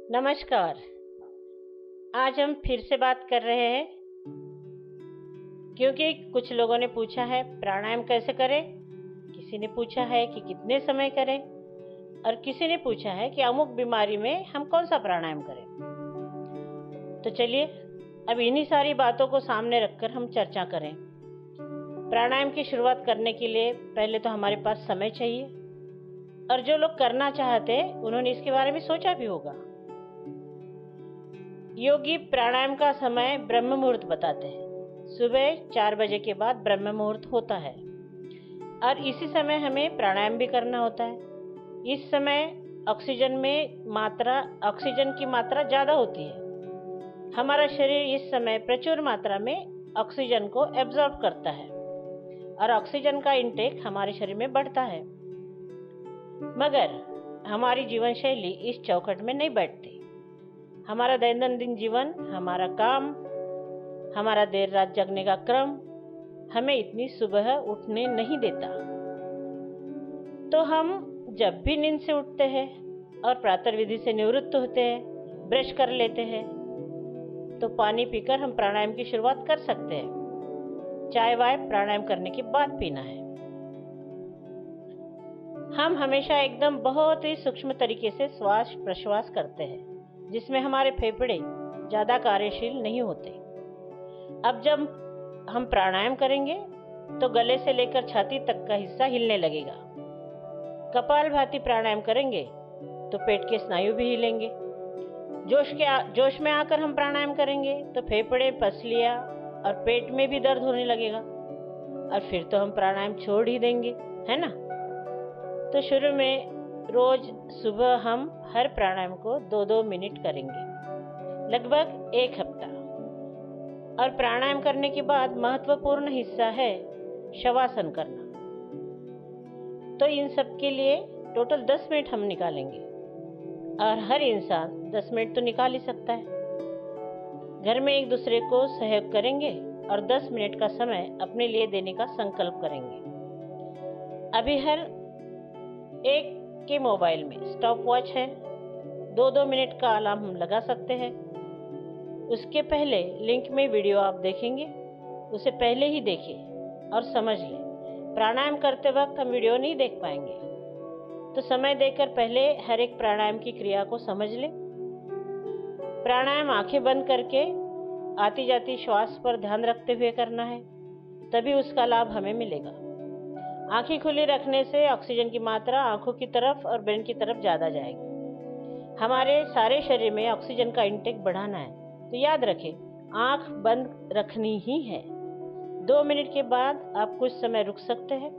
नमस्कार। आज हम फिर से बात कर रहे हैं क्योंकि कुछ लोगों ने पूछा है प्राणायाम कैसे करें, किसी ने पूछा है कि कितने समय करें और किसी ने पूछा है कि अमुक बीमारी में हम कौन सा प्राणायाम करें। तो चलिए अब इन्हीं सारी बातों को सामने रखकर हम चर्चा करें। प्राणायाम की शुरुआत करने के लिए पहले तो हमारे पास समय चाहिए और जो लोग करना चाहते हैं उन्होंने इसके बारे में सोचा भी होगा। योगी प्राणायाम का समय ब्रह्म मुहूर्त बताते हैं। सुबह 4 बजे के बाद ब्रह्म मुहूर्त होता है और इसी समय हमें प्राणायाम भी करना होता है। इस समय ऑक्सीजन की मात्रा ज़्यादा होती है। हमारा शरीर इस समय प्रचुर मात्रा में ऑक्सीजन को एब्जॉर्ब करता है और ऑक्सीजन का इंटेक हमारे शरीर में बढ़ता है। मगर हमारी जीवन शैली इस चौखट में नहीं बैठती। हमारा दैनंदिन जीवन, हमारा काम, हमारा देर रात जगने का क्रम हमें इतनी सुबह उठने नहीं देता। तो हम जब भी नींद से उठते हैं और प्रातः विधि से निवृत्त होते हैं, ब्रश कर लेते हैं, तो पानी पीकर हम प्राणायाम की शुरुआत कर सकते हैं। चाय वाय प्राणायाम करने के बाद पीना है। हम हमेशा एकदम बहुत ही सूक्ष्म तरीके से श्वास प्रश्वास करते हैं, जिसमें हमारे फेफड़े ज़्यादा कार्यशील नहीं होते। अब जब हम प्राणायाम करेंगे तो गले से लेकर छाती तक का हिस्सा हिलने लगेगा। कपालभाति प्राणायाम करेंगे तो पेट के स्नायु भी हिलेंगे। जोश में आकर हम प्राणायाम करेंगे तो फेफड़े, पसलियाँ और पेट में भी दर्द होने लगेगा और फिर तो हम प्राणायाम छोड़ ही देंगे, है ना। तो शुरू में रोज सुबह हम हर प्राणायाम को 2-2 मिनट करेंगे, लगभग 1 हफ्ता। और प्राणायाम करने के बाद महत्वपूर्ण हिस्सा है शवासन करना। तो इन सब के लिए टोटल 10 मिनट हम निकालेंगे और हर इंसान 10 मिनट तो निकाल ही सकता है। घर में एक दूसरे को सहयोग करेंगे और 10 मिनट का समय अपने लिए देने का संकल्प करेंगे। अभी हर एक के मोबाइल में स्टॉप वॉच है। 2-2 मिनट का अलार्म हम लगा सकते हैं। उसके पहले लिंक में वीडियो आप देखेंगे, उसे पहले ही देखिए और समझ लें। प्राणायाम करते वक्त हम वीडियो नहीं देख पाएंगे, तो समय देकर पहले हर एक प्राणायाम की क्रिया को समझ लें। प्राणायाम आंखें बंद करके आती जाती श्वास पर ध्यान रखते हुए करना है, तभी उसका लाभ हमें मिलेगा। आंखें खुली रखने से ऑक्सीजन की मात्रा आंखों की तरफ और ब्रेन की तरफ ज़्यादा जाएगी। हमारे सारे शरीर में ऑक्सीजन का इंटेक बढ़ाना है, तो याद रखें आंख बंद रखनी ही है। 2 मिनट के बाद आप कुछ समय रुक सकते हैं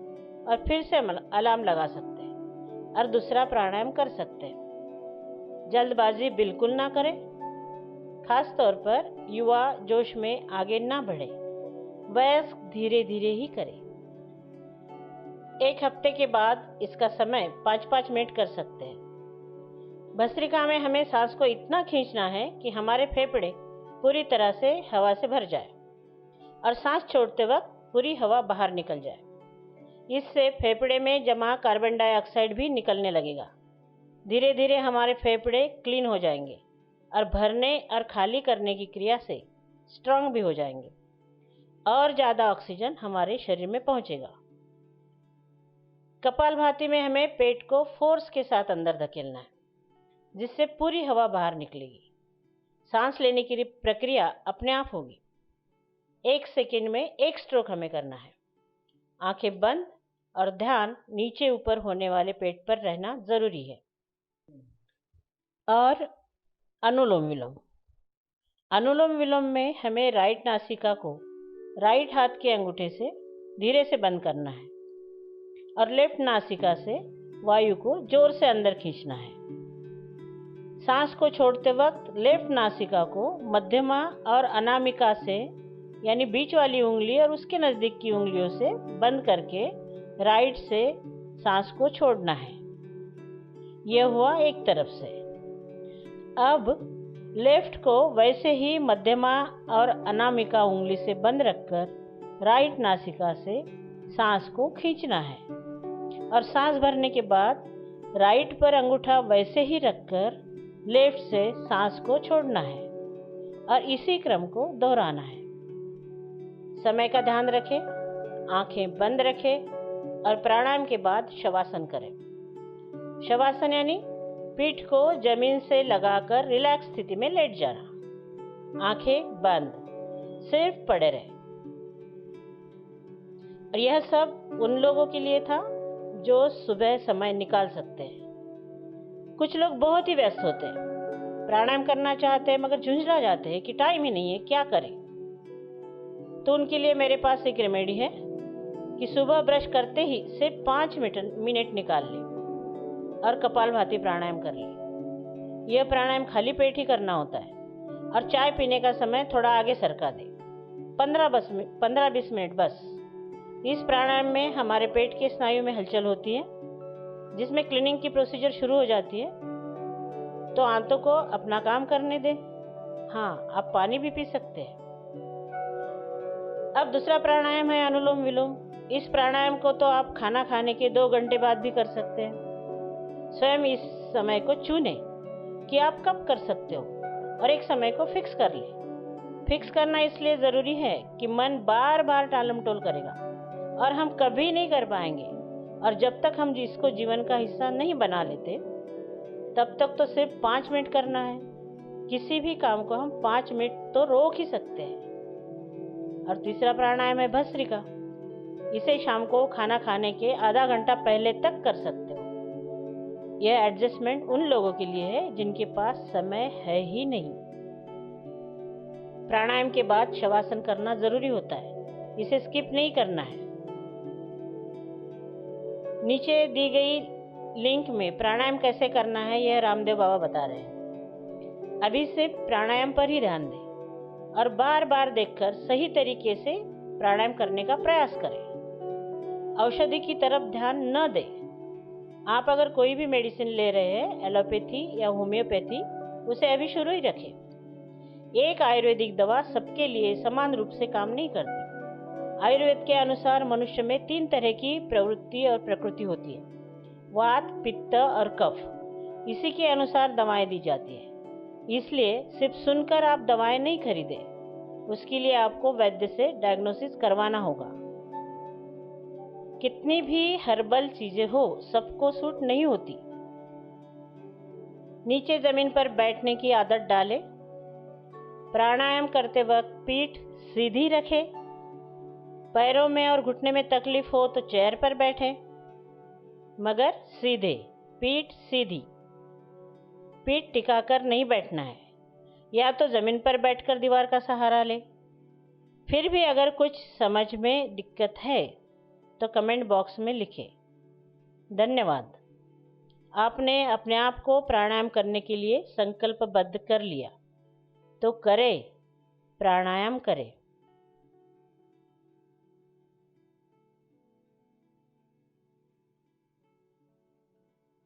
और फिर से अलार्म लगा सकते हैं और दूसरा प्राणायाम कर सकते हैं। जल्दबाजी बिल्कुल ना करें, खास तौर पर युवा जोश में आगे ना बढ़े। वयस्क धीरे धीरे ही करें। 1 हफ्ते के बाद इसका समय 5-5 मिनट कर सकते हैं। भस्त्रिका में हमें सांस को इतना खींचना है कि हमारे फेफड़े पूरी तरह से हवा से भर जाए और सांस छोड़ते वक्त पूरी हवा बाहर निकल जाए। इससे फेफड़े में जमा कार्बन डाइऑक्साइड भी निकलने लगेगा। धीरे धीरे हमारे फेफड़े क्लीन हो जाएंगे और भरने और खाली करने की क्रिया से स्ट्रांग भी हो जाएंगे और ज़्यादा ऑक्सीजन हमारे शरीर में पहुंचेगा। कपालभाति में हमें पेट को फोर्स के साथ अंदर धकेलना है, जिससे पूरी हवा बाहर निकलेगी। सांस लेने की प्रक्रिया अपने आप होगी। 1 सेकंड में 1 स्ट्रोक हमें करना है। आंखें बंद और ध्यान नीचे ऊपर होने वाले पेट पर रहना जरूरी है। और अनुलोम विलोम। अनुलोम विलोम में हमें राइट नासिका को राइट हाथ के अंगूठे से धीरे से बंद करना है और लेफ्ट नासिका से वायु को जोर से अंदर खींचना है। सांस को छोड़ते वक्त लेफ्ट नासिका को मध्यमा और अनामिका से, यानी बीच वाली उंगली और उसके नजदीक की उंगलियों से बंद करके राइट से सांस को छोड़ना है। यह हुआ एक तरफ से। अब लेफ्ट को वैसे ही मध्यमा और अनामिका उंगली से बंद रखकर राइट नासिका से सांस को खींचना है और सांस भरने के बाद राइट पर अंगूठा वैसे ही रखकर लेफ्ट से सांस को छोड़ना है और इसी क्रम को दोहराना है। समय का ध्यान रखें, आंखें बंद रखें और प्राणायाम के बाद शवासन करें। शवासन यानी पीठ को जमीन से लगाकर रिलैक्स स्थिति में लेट जाना, आंखें बंद, सिर्फ पड़े रहे। और यह सब उन लोगों के लिए था जो सुबह समय निकाल सकते हैं। कुछ लोग बहुत ही व्यस्त होते हैं, प्राणायाम करना चाहते हैं मगर झुंझला जाते हैं कि टाइम ही नहीं है, क्या करें। तो उनके लिए मेरे पास एक रेमेडी है कि सुबह ब्रश करते ही सिर्फ 5 मिनट निकाल ले और कपालभाति प्राणायाम कर ले। यह प्राणायाम खाली पेट ही करना होता है और चाय पीने का समय थोड़ा आगे सरका दे, 15-20 मिनट बस। इस प्राणायाम में हमारे पेट के स्नायु में हलचल होती है, जिसमें क्लीनिंग की प्रोसीजर शुरू हो जाती है। तो आंतों को अपना काम करने दें। हाँ, आप पानी भी पी सकते हैं। अब दूसरा प्राणायाम है अनुलोम विलोम। इस प्राणायाम को तो आप खाना खाने के 2 घंटे बाद भी कर सकते हैं। स्वयं इस समय को चुनें कि आप कब कर सकते हो और एक समय को फिक्स कर लें। फिक्स करना इसलिए ज़रूरी है कि मन बार बार टालम टोल करेगा और हम कभी नहीं कर पाएंगे। और जब तक हम इसको जीवन का हिस्सा नहीं बना लेते तब तक तो सिर्फ 5 मिनट करना है। किसी भी काम को हम 5 मिनट तो रोक ही सकते हैं। और तीसरा प्राणायाम है भस्त्रिका। इसे शाम को खाना खाने के आधा घंटा पहले तक कर सकते हो। यह एडजस्टमेंट उन लोगों के लिए है जिनके पास समय है ही नहीं। प्राणायाम के बाद शवासन करना जरूरी होता है, इसे स्किप नहीं करना है। नीचे दी गई लिंक में प्राणायाम कैसे करना है यह रामदेव बाबा बता रहे हैं। अभी सिर्फ प्राणायाम पर ही ध्यान दें और बार बार देखकर सही तरीके से प्राणायाम करने का प्रयास करें। औषधि की तरफ ध्यान न दें। आप अगर कोई भी मेडिसिन ले रहे हैं, एलोपैथी या होम्योपैथी, उसे अभी शुरू ही रखें। एक आयुर्वेदिक दवा सबके लिए समान रूप से काम नहीं करती। आयुर्वेद के अनुसार मनुष्य में 3 तरह की प्रवृत्ति और प्रकृति होती है, वात, पित्त और कफ। इसी के अनुसार दवाएं दी जाती है। इसलिए सिर्फ सुनकर आप दवाएं नहीं खरीदें, उसके लिए आपको वैद्य से डायग्नोसिस करवाना होगा। कितनी भी हर्बल चीजें हो, सबको सूट नहीं होती। नीचे जमीन पर बैठने की आदत डालें। प्राणायाम करते वक्त पीठ सीधी रखें। पैरों में और घुटने में तकलीफ हो तो चेयर पर बैठें, मगर सीधे, पीठ सीधी। पीठ टिकाकर नहीं बैठना है, या तो जमीन पर बैठकर दीवार का सहारा ले। फिर भी अगर कुछ समझ में दिक्कत है तो कमेंट बॉक्स में लिखें। धन्यवाद। आपने अपने आप को प्राणायाम करने के लिए संकल्पबद्ध कर लिया, तो करें, प्राणायाम करें।